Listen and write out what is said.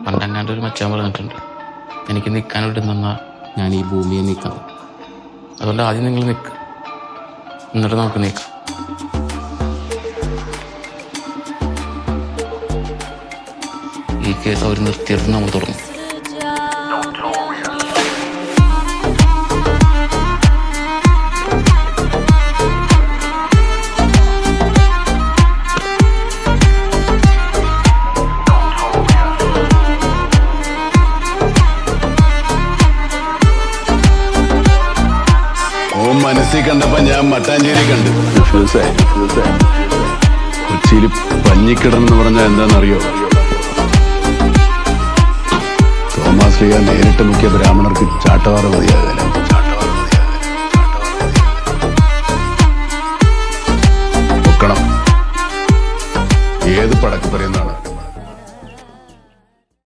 പണ്ടെങ്ങാണ്ട് ഒരു മച്ചാൻ പറഞ്ഞിട്ടുണ്ട്, എനിക്ക് നിൽക്കാനോട്ട് നിന്നാ ഞാൻ ഈ ഭൂമിയെ നീക്കാം. അതുകൊണ്ട് ആദ്യം നിങ്ങൾ നിൽക്കുക, എന്നിട്ട് നമുക്ക് നീക്കാം. ഈ കേസ് അവർ നിർത്തിയെടുത്ത് നമ്മൾ തുറന്നു. മനസ്സിൽ കണ്ടപ്പോ ഞാൻ മട്ടാഞ്ചേരി കണ്ടു. കൊച്ചിയിൽ പഞ്ഞിക്കിടന്ന് പറഞ്ഞാൽ എന്താണെന്നറിയോ? തോമാസ് ലീഗ നേരിട്ട് മുഖ്യ ബ്രാഹ്മണർക്ക് ചാട്ടവാറ മതിയാകല. ഏത് പടക്ക് പറയുന്നതാണ്?